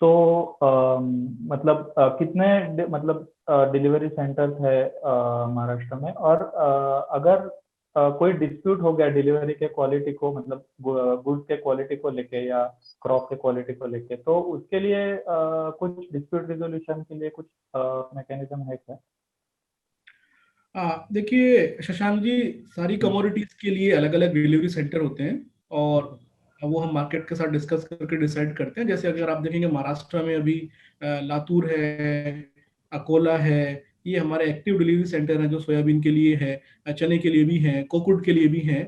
तो मतलब कितने डिलीवरी सेंटर्स है महाराष्ट्र में, और अगर कोई डिस्प्यूट हो गया डिलीवरी के क्वालिटी को, मतलब गुड्स के क्वालिटी को लेके या क्रॉप के क्वालिटी को लेके, तो उसके लिए कुछ डिस्प्यूट रिजोल्यूशन के लिए कुछ मैकेनिज्म है क्या? देखिए शशांक जी, सारी कमोडिटीज के लिए अलग अलग डिलीवरी सेंटर होते हैं और वो हम मार्केट के साथ डिस्कस करके डिसाइड करते हैं। जैसे अगर आप देखेंगे महाराष्ट्र में अभी लातूर है, अकोला है, ये हमारे एक्टिव डिलीवरी सेंटर हैं जो सोयाबीन के लिए है, चने के लिए भी हैं, कोकुड के लिए भी हैं।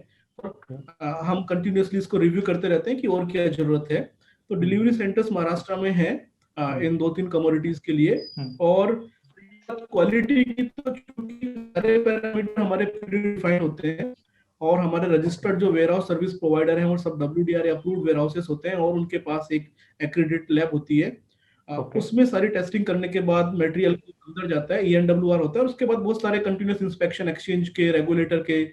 हम कंटिन्यूसली इसको रिव्यू करते रहते हैं कि और क्या जरूरत है। तो डिलीवरी सेंटर्स महाराष्ट्र में है इन 2-3 कमोडिटीज के लिए। और क्वालिटी की तो चूंकि सारे पैरामीटर हमारे प्री डिफाइंड होते हैं, और हमारे रजिस्टर्ड जो वेयर हाउस सर्विस प्रोवाइडर हैं वो सब WDR या अप्रूव्ड वेयर हाउसेस होते हैं और उनके पास एक एक्रेडिट लैब होती है। Okay. उसमें सारी टेस्टिंग करने के बाद मटेरियल अंदर जाता है, ENWR होता है, और उसके बाद बहुत सारे कंटिन्यूस इंस्पेक्शन एक्सचेंज के, रेगुलेटर के,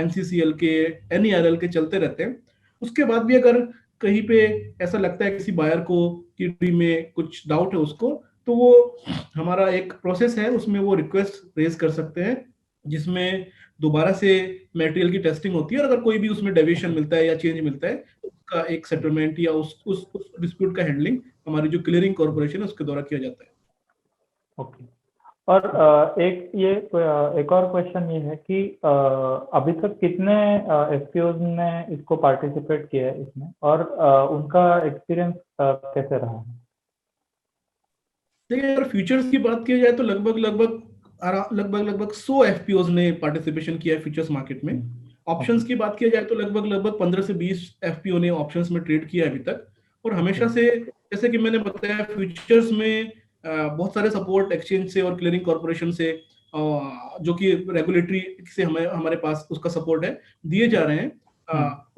NCCL के, NERL के चलते रहते हैं। उसके बाद भी अगर कहीं पे ऐसा लगता है किसी बायर को कि डी में कुछ डाउट है उसको, तो वो हमारा एक प्रोसेस है, उसमें वो रिक्वेस्ट रेज कर सकते हैं जिसमें दोबारा से मटेरियल की टेस्टिंग होती है, और अगर कोई भी उसमें डेविएशन मिलता है या चेंज मिलता है तो उसका एक सेटलमेंट या उस डिस्प्यूट का हैंडलिंग हमारी जो क्लियरिंग कॉर्पोरेशन है उसके द्वारा किया जाता है। ओके। और एक और क्वेश्चन ये है कि अभी तक कितने FPOs ने इसको पार्टिसिपेट किया है इसमें, और उनका एक्सपीरियंस कैसे रहा है? देखिए, अगर फ्यूचर्स की बात की जाए तो लगभग 100 FPOs ने पार्टिसिपेशन किया है फ्यूचर्स मार्केट में। ऑप्शंस की बात की जाए तो लगभग 15 से 20 FPO ने ऑप्शंस में ट्रेड किया है अभी तक। और हमेशा से, जैसे कि मैंने बताया, फ्यूचर्स में बहुत सारे सपोर्ट एक्सचेंज से और क्लियरिंग कॉर्पोरेशन से, जो कि रेगुलेटरी से हमारे पास उसका सपोर्ट है, दिए जा रहे हैं।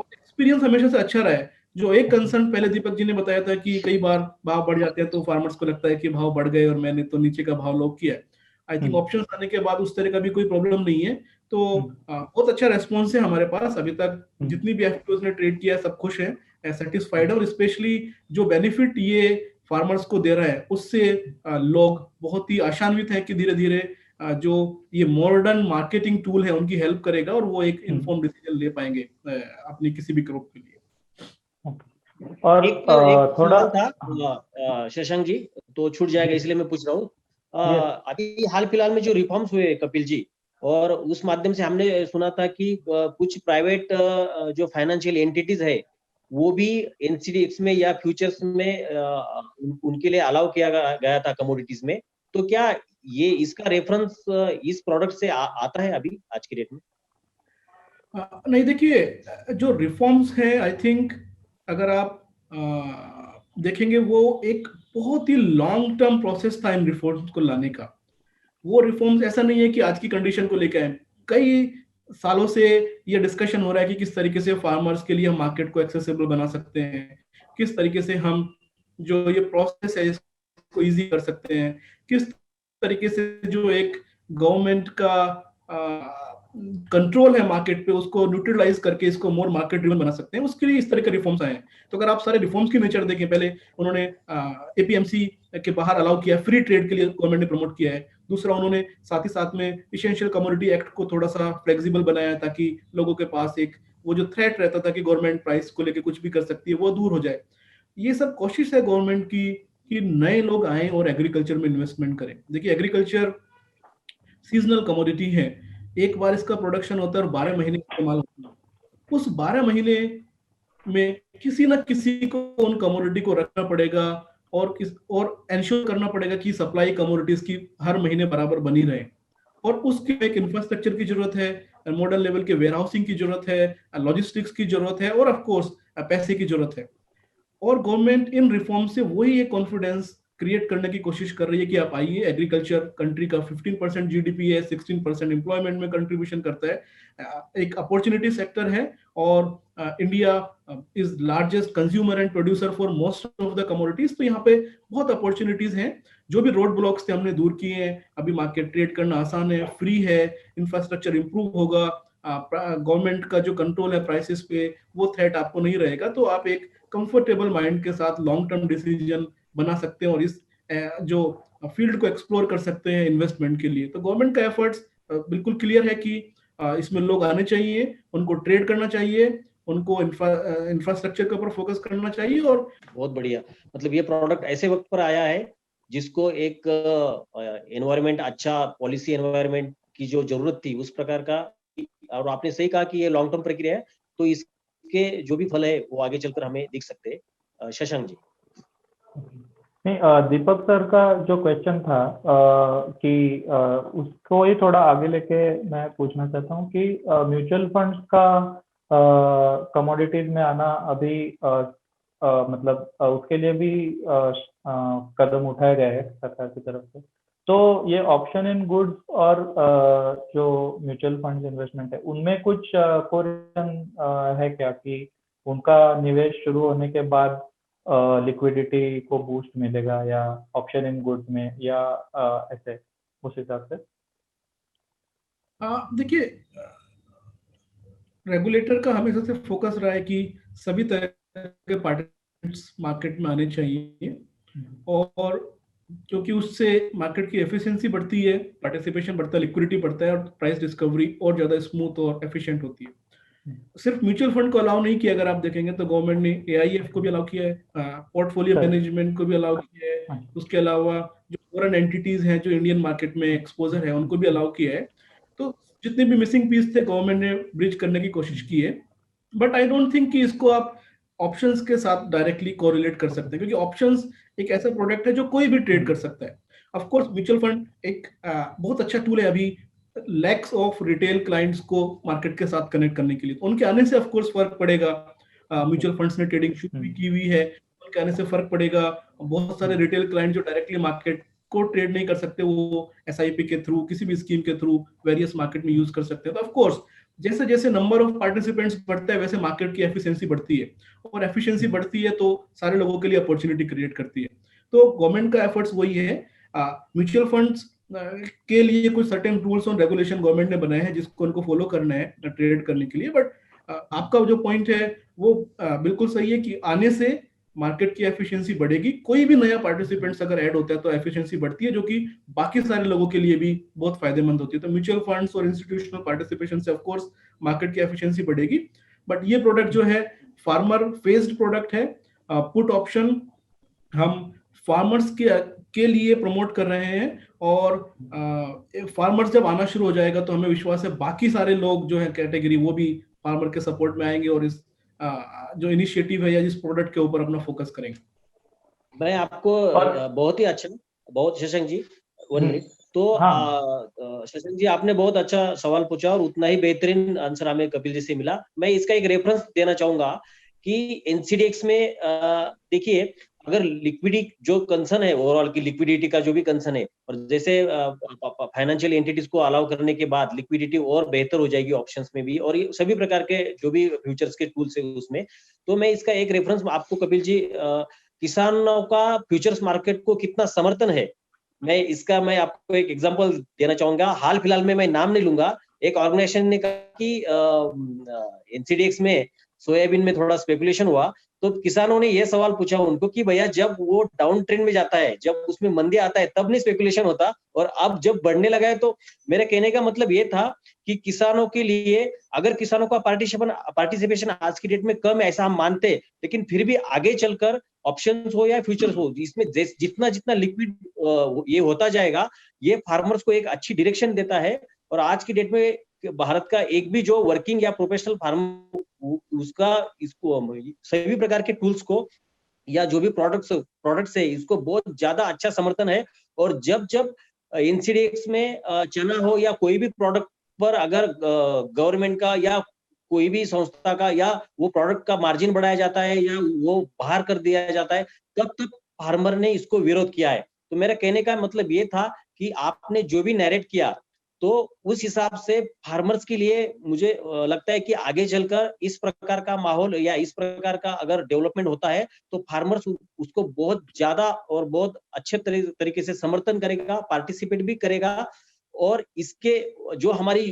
एक्सपीरियंस हमेशा से अच्छा रहा है। जो एक कंसर्न पहले दीपक जी ने बताया था कि कई बार भाव बढ़ जाते हैं तो फार्मर्स को लगता है कि भाव बढ़ गए और मैंने तो नीचे का भाव लॉक किया है। आई थिंक ऑप्शंस आने के बाद उस तरह का भी कोई प्रॉब्लम नहीं है। तो बहुत अच्छा रेस्पॉन्स है हमारे पास अभी तक। जितनी भी FPOs ने ट्रेड किया है सब खुश हैं, सेटिस्फाइड है, और स्पेशली जो बेनिफिट ये फार्मर्स को दे रहा है उससे लोग बहुत ही आशान्वित हैं कि धीरे धीरे जो ये मॉडर्न मार्केटिंग टूल है उनकी हेल्प करेगा और वो एक इन्फॉर्म डिसीजन ले पाएंगे अपनी किसी भी क्रॉप के लिए। और एक थोड़ा सवाल था शशांक जी, तो छूट जाएगा इसलिए मैं पूछ रहा हूँ। अभी हाल फिलहाल में जो रिफॉर्म्स हुए कपिल जी, और उस माध्यम से हमने सुना था कि कुछ प्राइवेट जो फाइनेंशियल एंटिटीज है वो भी NCDX में या फ्यूचर्स में उनके लिए अलाउ किया गया था कमोडिटीज में। तो क्या ये इसका रेफरेंस इस प्रोडक्ट से आता है अभी आज की डेट में? नहीं, देखिए, जो रिफॉर्म्स हैं, आई थिंक अगर आप देखेंगे वो एक बहुत ही लॉन्ग टर्म प्रोसेस था इन रिफॉर्म्स को लाने का। वो रिफॉर्म्स ऐसा नहीं है कि आज की कंडीशन को लेकर आए। कई सालों से ये डिस्कशन हो रहा है कि किस तरीके से फार्मर्स के लिए हम मार्केट को एक्सेसिबल बना सकते हैं, किस तरीके से हम जो ये प्रोसेस है इसको इजी कर सकते हैं, किस तरीके से जो एक गवर्नमेंट का कंट्रोल है मार्केट पे उसको न्यूट्रलाइज करके इसको मोर मार्केट ड्रिवन बना सकते हैं। उसके लिए इस तरह के रिफॉर्म्स आए हैं। तो अगर आप सारे रिफॉर्म्स की नेचर देखें, पहले उन्होंने APMC के बाहर अलाउ किया, फ्री ट्रेड के लिए गवर्नमेंट ने प्रमोट किया है। दूसरा, उन्होंने साथ ही साथ में इसेंशियल कमोडिटी एक्ट को थोड़ा सा फ्लेक्सिबल बनाया ताकि लोगों के पास एक वो जो थ्रेट रहता था कि गवर्नमेंट प्राइस को लेकर कुछ भी कर सकती है वो दूर हो जाए। ये सब कोशिश है गवर्नमेंट की कि नए लोग आए और एग्रीकल्चर में इन्वेस्टमेंट करें। देखिए, एग्रीकल्चर सीजनल कमोडिटी है, एक बार इसका प्रोडक्शन होता है और 12 महीने इस्तेमाल होता है। उस 12 महीने में किसी ना किसी को उन कमोडिटी को रखना पड़ेगा और एंश्योर करना पड़ेगा कि सप्लाई कमोडिटीज की हर महीने बराबर बनी रहे। और उसके एक इंफ्रास्ट्रक्चर की जरूरत है, मॉडर्न लेवल के वेयर हाउसिंग की जरूरत है, लॉजिस्टिक्स की जरूरत है, और ऑफ कोर्स पैसे की जरूरत है। और गवर्नमेंट इन रिफॉर्म से वही एक कॉन्फिडेंस क्रिएट करने की कोशिश कर रही है कि आप आइए, एग्रीकल्चर कंट्री का 15% GDP है, 16% एम्प्लॉयमेंट में कंट्रीब्यूशन करता है, एक अपॉर्चुनिटी सेक्टर है, और India is largest consumer and producer for most of the commodities. तो यहाँ पे बहुत अपॉर्चुनिटीज हैं। जो भी रोड ब्लॉक्स थे हमने दूर किए हैं, अभी मार्केट ट्रेड करना आसान है, फ्री है, इंफ्रास्ट्रक्चर इंप्रूव होगा, गवर्नमेंट का जो कंट्रोल है प्राइसेस पे वो थ्रेट आपको नहीं रहेगा। तो आप एक कंफर्टेबल माइंड के साथ लॉन्ग टर्म डिसीजन बना सकते हैं और इस जो फील्ड को एक्सप्लोर कर सकते हैं इन्वेस्टमेंट के लिए। तो गवर्नमेंट का एफर्ट्स बिल्कुल क्लियर है कि इसमें लोग आने चाहिए, उनको ट्रेड करना चाहिए, उनको इंफ्रास्ट्रक्चर के ऊपर फोकस करना चाहिए। और बहुत बढ़िया, मतलब ये प्रोडक्ट ऐसे वक्त पर आया है जिसको एक एनवायरनमेंट, अच्छा पॉलिसी एनवायरनमेंट की जो जरूरत थी उस प्रकार का। और आपने सही कहा कि ये लॉन्ग टर्म प्रक्रिया है, तो इसके जो भी फल है वो आगे चलकर हमें दिख सकते हैं। शशांक जी। नहीं, दीपक सर का जो क्वेश्चन था कि उसको ही थोड़ा आगे लेके मैं पूछना चाहता हूँ कि म्यूचुअल फंड्स का कमोडिटीज में आना अभी मतलब उसके लिए भी कदम उठाए गए हैं सरकार की तरफ से। तो ये ऑप्शन इन गुड्स और जो म्यूचुअल फंड इन्वेस्टमेंट है उनमें कुछ कोरिलेशन है क्या कि उनका निवेश शुरू होने के बाद लिक्विडिटी को बूस्ट मिलेगा या ऑप्शन इन गुड्स में या ऐसे उस हिसाब से? देखिए, रेगुलेटर का हमेशा से फोकस रहा है कि सभी तरह के पार्टिसिपेंट्स मार्केट में आने चाहिए, और क्योंकि उससे मार्केट की एफिशिएंसी बढ़ती है, पार्टिसिपेशन बढ़ता है, लिक्विडिटी बढ़ता है और प्राइस डिस्कवरी और ज्यादा स्मूथ और एफिशिएंट होती है। सिर्फ म्यूचुअल फंड को अलाउ नहीं किया, अगर आप देखेंगे तो गवर्नमेंट ने एआईएफ को भी अलाउ किया है, पोर्टफोलियो मैनेजमेंट को भी अलाउ किया है, उसके अलावा जो फॉरेन एंटिटीज हैं जो इंडियन मार्केट में एक्सपोजर है उनको भी अलाउ किया है। तो जितने भी मिसिंग पीस थे गवर्नमेंट ने ब्रिज करने की कोशिश की है, बट आई डोंट थिंक कि इसको आप ऑप्शंस के साथ डायरेक्टली कोरिलेट कर सकते हैं, क्योंकि ऑप्शंस एक ऐसा प्रोडक्ट है जो कोई भी ट्रेड कर सकता है। ऑफ कोर्स म्यूचुअल फंड एक बहुत अच्छा टूल है अभी लैक्स ऑफ रिटेल क्लाइंट्स को मार्केट के साथ कनेक्ट करने के लिए। तो उनके आने से ऑफ कोर्स फर्क पड़ेगा। म्यूचुअल फंड्स ने ट्रेडिंग शुरू भी की हुई है, उनके आने से फर्क पड़ेगा। बहुत सारे रिटेल क्लाइंट जो डायरेक्टली मार्केट को ट्रेड नहीं कर सकते, वो एसआईपी के थ्रू, किसी भी स्कीम के थ्रू वेरियस मार्केट में यूज कर सकते हैं। तो ऑफ कोर्स जैसे जैसे नंबर ऑफ पार्टिसिपेंट्स बढ़ता है वैसे मार्केट की एफिशिएंसी बढ़ती है, और एफिशिएंसी बढ़ती है तो सारे लोगों के लिए अपॉर्चुनिटी क्रिएट करती है। तो गवर्नमेंट का एफर्ट्स वही है। म्यूचुअल फंड्स के लिए कुछ सर्टेन रूल्स और रेगुलेशन गवर्नमेंट ने बनाए हैं जिसको उनको फॉलो करना है ट्रेड करने के लिए। बट आपका जो पॉइंट है वो बिल्कुल सही है कि आने से मार्केट की एफिशिएंसी बढ़ेगी। कोई भी नया पार्टिसिपेंट्स अगर ऐड होता है तो एफिशिएंसी बढ़ती है, जो कि बाकी सारे लोगों के लिए भी बहुत फायदेमंद होती है। तो म्यूचुअल फंड्स और इंस्टीट्यूशनल पार्टिसिपेशन से ऑफ कोर्स मार्केट की एफिशिएंसी बढ़ेगी। बट ये प्रोडक्ट जो है फार्मर फेस्ड प्रोडक्ट है। पुट ऑप्शन हम फार्मर्स के लिए प्रमोट कर रहे हैं, और फार्मर्स जब आना शुरू हो जाएगा तो हमें विश्वास है बाकी सारे लोग जो है कैटेगरी वो भी फार्मर के सपोर्ट में आएंगे और इस जो इनिशिएटिव है या जिस प्रोडक्ट के ऊपर अपना फोकस करेंगे। मैं आपको बहुत ही अच्छा, बहुत शशांक जी 1 मिनट। तो शशांक जी आपने बहुत अच्छा सवाल पूछा और उतना ही बेहतरीन आंसर हमें कपिल जी से मिला। मैं इसका एक रेफरेंस देना चाहूंगा कि एनसीडीएक्स में देखिए, अगर लिक्विडिटी जो कंसर्न है ओवरऑल की लिक्विडिटी का जो भी कंसर्न है, और जैसे फाइनेंशियल एंटिटीज को अलाउ करने के बाद लिक्विडिटी और बेहतर हो जाएगी ऑप्शंस में भी, और ये सभी प्रकार के जो भी फ्यूचर्स के टूल्स है उसमें। तो मैं इसका एक रेफरेंस आपको कपिल जी, किसानों का फ्यूचर्स मार्केट को कितना समर्थन है, मैं आपको एक एग्जांपल देना चाहूंगा। हाल फिलहाल में मैं नाम नहीं लूंगा, एक ऑर्गेनाइजेशन ने कहा कि एनसीडीएक्स में सोयाबीन में थोड़ा स्पेकुलेशन हुआ, तो किसानों ने यह सवाल पूछा उनको कि भैया जब वो डाउन ट्रेंड में जाता है, जब उसमें मंदी आता है तब नहीं स्पेकुलेशन होता, और अब जब बढ़ने लगा है। तो मेरे कहने का मतलब ये था कि किसानों के लिए, अगर किसानों का पार्टिसिपेशन आज की डेट में कम है ऐसा हम मानते, लेकिन फिर भी आगे चलकर ऑप्शंस हो या फ्यूचर्स हो, इसमें जितना जितना लिक्विड ये होता जाएगा, ये फार्मर्स को एक अच्छी डायरेक्शन देता है। और आज की डेट में भारत का एक भी जो वर्किंग या प्रोफेशनल फार्मर उसका इसको सभी प्रकार के टूल्स को या जो भी प्रोडक्ट्स है इसको बहुत ज्यादा अच्छा समर्थन है। और जब जब एनसीडीएक्स में चना हो या कोई भी प्रोडक्ट पर अगर गवर्नमेंट का या कोई भी संस्था का या वो प्रोडक्ट का मार्जिन बढ़ाया जाता है या वो बाहर कर दिया जाता है, तब तक फार्मर ने इसको विरोध किया है। तो मेरा कहने का मतलब ये था कि आपने जो भी नैरेट किया, तो उस हिसाब से फार्मर्स के लिए मुझे लगता है कि आगे चलकर इस प्रकार का माहौल या इस प्रकार का अगर डेवलपमेंट होता है तो फार्मर्स उसको बहुत ज्यादा और बहुत अच्छे तरीके से समर्थन करेगा, पार्टिसिपेट भी करेगा। और इसके जो हमारी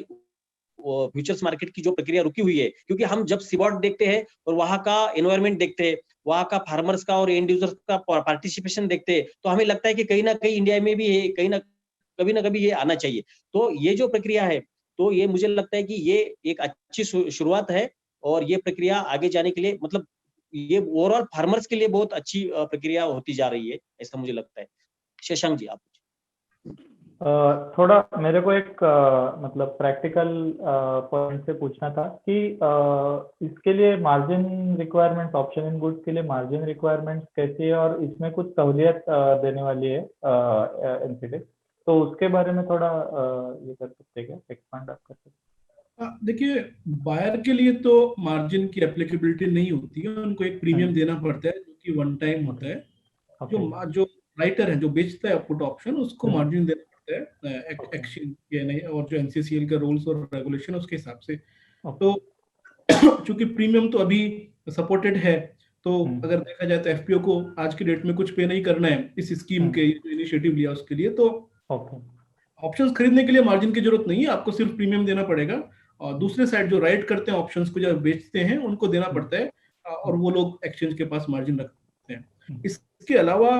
फ्यूचर्स मार्केट की जो प्रक्रिया रुकी हुई है, क्योंकि हम जब सिबॉट देखते हैं और वहां का एनवायरमेंट देखते हैं, वहां का फार्मर्स का और एंड यूजर्स का पार्टिसिपेशन देखते हैं, तो हमें लगता है कि कहीं ना कहीं इंडिया में भी है, कभी ना कभी ये आना चाहिए। तो ये जो प्रक्रिया है, तो ये मुझे लगता है कि ये एक अच्छी शुरुआत है, और ये प्रक्रिया आगे जाने के लिए मतलब ये ओवरऑल फार्मर्स के लिए बहुत अच्छी प्रक्रिया होती जा रही है, ऐसा मुझे लगता है। शशांक जी आप थोड़ा मेरे को एक मतलब प्रैक्टिकल पॉइंट से पूछना था कि इसके लिए margin requirements, option in goods के लिए मार्जिन रिक्वायरमेंट्स कैसी है और इसमें कुछ सहूलियत देने वाली है एनसीडीएक्स, तो उसके बारे में थोड़ा ये कर सकते हैं क्या, एक्सपांड आप कर सकते हैं? देखिए, बायर के लिए तो मार्जिन की एप्लीकेबिलिटी नहीं होती है, उनको एक प्रीमियम देना पड़ता है जो कि वन टाइम होता है। जो राइटर है जो बेचता है पुट ऑप्शन, उसको मार्जिन देना पड़ता है Okay. एक्सचेंज या नहीं, और जो एनसीसीएल के रूल्स और रेगुलेशन उसके हिसाब से। Okay. तो चूंकि प्रीमियम तो अभी सपोर्टेड है, तो अगर देखा जाए तो एफपीओ को आज की डेट में कुछ पे नहीं करना है इस स्कीम के इनिशिएटिव लिया उसके लिए, तो Okay. ऑप्शंस खरीदने के लिए मार्जिन की जरूरत नहीं है, आपको सिर्फ प्रीमियम देना पड़ेगा। और दूसरे साइड जो राइट करते हैं ऑप्शंस को, जो बेचते हैं, उनको देना पड़ता है, और वो लोग एक्सचेंज के पास मार्जिन रखते हैं। इसके अलावा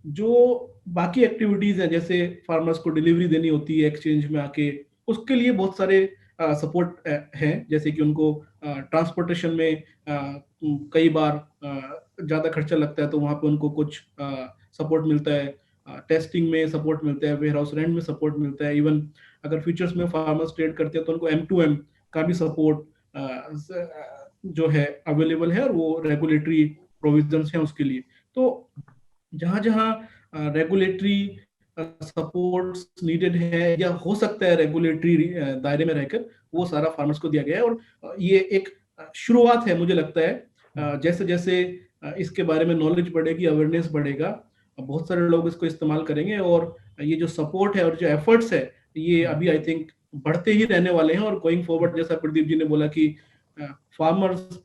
जो बाकी एक्टिविटीज है, जैसे फार्मर्स को डिलीवरी देनी होती है एक्सचेंज में आके, उसके लिए बहुत सारे सपोर्ट हैं, जैसे कि उनको ट्रांसपोर्टेशन में कई बार ज्यादा खर्चा लगता है, तो वहां पे उनको कुछ सपोर्ट मिलता है, टेस्टिंग में सपोर्ट मिलता है, वेयर हाउस रेंट में सपोर्ट मिलता है, इवन अगर फ्यूचर्स में फार्मर्स ट्रेड करते हैं तो उनको M2M का भी सपोर्ट जो है अवेलेबल है, और वो रेगुलेटरी प्रोविजंस हैं उसके लिए। तो जहां जहां रेगुलेटरी सपोर्ट्स नीडेड है या हो सकता है रेगुलेटरी दायरे में रहकर, वो सारा फार्मर्स को दिया गया है। और ये एक शुरुआत है, मुझे लगता है जैसे जैसे इसके बारे में नॉलेज बढ़ेगी, अवेयरनेस बढ़ेगा, बहुत सारे लोग इसको इस्तेमाल करेंगे, और ये जो सपोर्ट है और जो एफर्ट्स है, ये अभी आई थिंक बढ़ते ही रहने वाले हैं। और गोइंग फॉरवर्ड, जैसा प्रदीप जी ने बोला कि फार्मर्स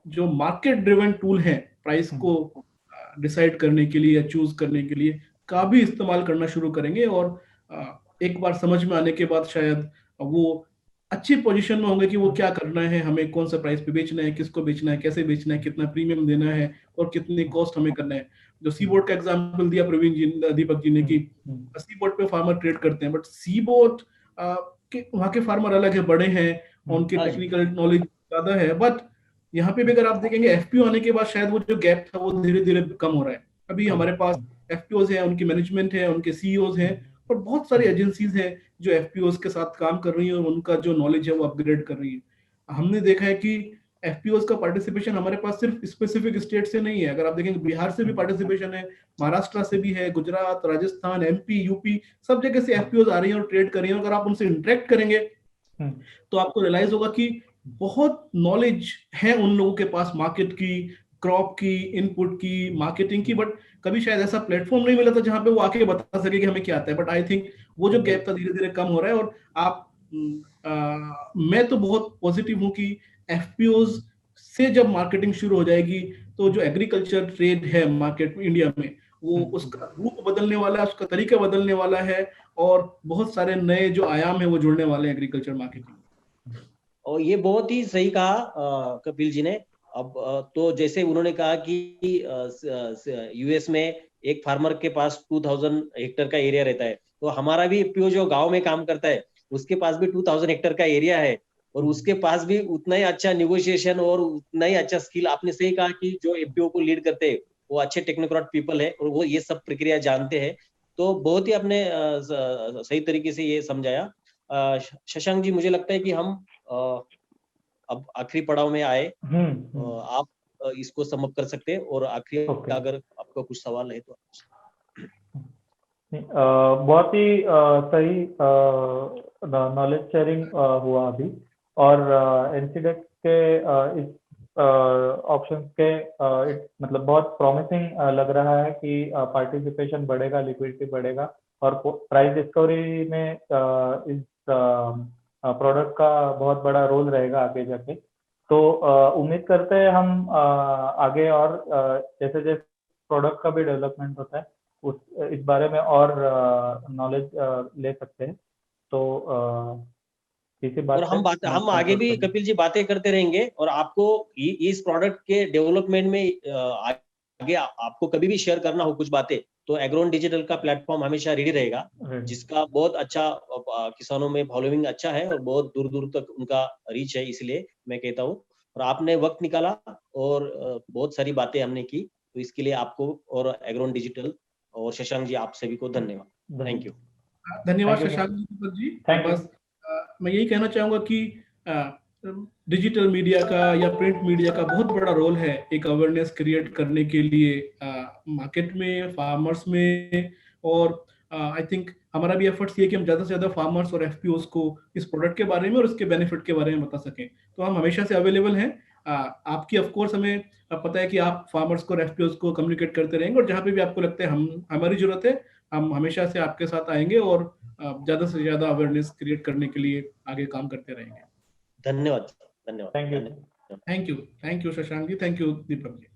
जो मार्केट ड्रिवन टूल है प्राइस को डिसाइड करने के लिए या चूज करने के लिए, का भी इस्तेमाल करना शुरू करेंगे, और एक बार समझ में आने के बाद शायद वो अच्छी पोजीशन में होंगे कि वो क्या करना है, हमें कौन सा प्राइस पे बेचना है, किसको बेचना है, कैसे बेचना है, कितना प्रीमियम देना है, और कितनी कॉस्ट हमें करना है। जो सी बोर्ड का एग्जांपल दिया प्रवीण जी, दीपक जी ने, कि सी बोर्ड पे फार्मर ट्रेड करते हैं, बट सी बोर्ड के वहाँ के फार्मर अलग है, बड़े हैं, उनके टेक्निकल नॉलेज ज्यादा है। बट यहाँ पे भी अगर आप देखेंगे एफपीओ आने के बाद शायद वो जो गैप था वो धीरे धीरे कम हो रहा है। अभी हमारे पास एफपीओज हैं, उनकी मैनेजमेंट है, उनके सीईओज हैं, और बहुत सारी एजेंसीज हैं जो एफपीओज के साथ काम कर रही हैं, और उनका जो नॉलेज है वो अपग्रेड कर रही है। हमने देखा है कि एफपीओज का पार्टिसिपेशन हमारे पास सिर्फ स्पेसिफिक स्टेट से नहीं है। अगर आप देखेंगे बिहार से भी पार्टिसिपेशन है, महाराष्ट्र से भी है, गुजरात, राजस्थान, एमपी, यूपी, सब जगह से एफपीओज आ रही हैं और ट्रेड कर रही हैं। अगर आप उनसे इंटरेक्ट करेंगे तो आपको रियलाइज होगा कि बहुत नॉलेज है उन लोगों के पास, मार्केट की, क्रॉप की, इनपुट की, मार्केटिंग की, बट कभी शायद ऐसा प्लेटफॉर्म नहीं मिला था जहां पे वो आके बता सके कि हमें क्या आता है। बट आई थिंक वो जो गैप था धीरे धीरे कम हो रहा है। और आप मैं तो बहुत पॉजिटिव हूं कि एफपीओज से जब मार्केटिंग शुरू हो जाएगी, तो जो एग्रीकल्चर ट्रेड है मार्केट में इंडिया में, वो उसका रूप बदलने वाला है, उसका तरीका बदलने वाला है, और बहुत सारे नए जो आयाम है वो जुड़ने वाले हैं एग्रीकल्चर मार्केटिंग। और ये बहुत ही सही कहा कपिल जी ने। अब तो जैसे उन्होंने कहा कि यूएस में एक फार्मर के पास 2000 हेक्टर का एरिया रहता है, तो हमारा भी एफपीओ जो गांव में काम करता है उसके पास भी 2000 हेक्टर का एरिया है, और उसके पास भी उतना ही अच्छा निगोशिएशन और उतना ही अच्छा स्किल। आपने सही कहा कि जो एफपीओ को लीड करते हैं वो अच्छे टेक्नोक्रेट पीपल है, और वो ये सब प्रक्रिया जानते हैं। तो बहुत ही आपने सही तरीके से ये समझाया। शशांक जी, मुझे लगता है कि हम अब आखिरी पड़ाव में आए। आप इसको सम अप कर सकते हैं, और आखिरी अगर आपका कुछ सवाल है तो। बहुत ही सही नॉलेज शेयरिंग हुआ अभी, और एनसीडेक्स के इस ऑप्शन के मतलब बहुत प्रॉमिसिंग लग रहा है कि पार्टिसिपेशन बढ़ेगा, लिक्विडिटी बढ़ेगा, और प्राइस डिस्कवरी में इस प्रोडक्ट का बहुत बड़ा रोल रहेगा आगे जाके। तो उम्मीद करते हैं हम आगे और जैसे जैसे प्रोडक्ट का भी डेवलपमेंट होता है इस बारे में और नॉलेज ले सकते हैं। तो इसी बात और हम आगे भी कपिल जी बातें करते रहेंगे, और आपको इस प्रोडक्ट के डेवलपमेंट में आगे आपको कभी भी शेयर करना हो कुछ बातें, तो एग्रोन डिजिटल का प्लेटफॉर्म हमेशा रेडी रहेगा, जिसका बहुत अच्छा किसानों में फॉलोइंग अच्छा है, और बहुत दूर दूर तक उनका रीच है। इसलिए मैं कहता हूँ, और आपने वक्त निकाला और बहुत सारी बातें हमने की, तो इसके लिए आपको और एग्रोन डिजिटल और शशांक जी, आप सभी को धन्यवाद। Thank you. धन्यवाद शशांक जी, दीपक जी। बस मैं यही कहना चाहूंगा कि डिजिटल मीडिया का या प्रिंट मीडिया का बहुत बड़ा रोल है एक अवेयरनेस क्रिएट करने के लिए मार्केट में, फार्मर्स में। और आई थिंक हमारा भी एफर्ट्स ये कि हम ज्यादा से ज्यादा फार्मर्स और एफपीओस को इस प्रोडक्ट के बारे में और इसके बेनिफिट के बारे में बता सकें। तो हम हमेशा से अवेलेबल हैं, आपकी ऑफ कोर्स हमें पता है कि आप फार्मर्स को और एफपीओस को कम्युनिकेट करते रहेंगे, और जहाँ पे भी आपको लगता है हमारी जरूरत है, हम हमेशा से आपके साथ आएंगे और ज्यादा से ज्यादा अवेयरनेस क्रिएट करने के लिए आगे काम करते रहेंगे। धन्यवाद, धन्यवाद, थैंक यू। धन्यवाद। Thank you Shashank ji, thank you Deepak ji.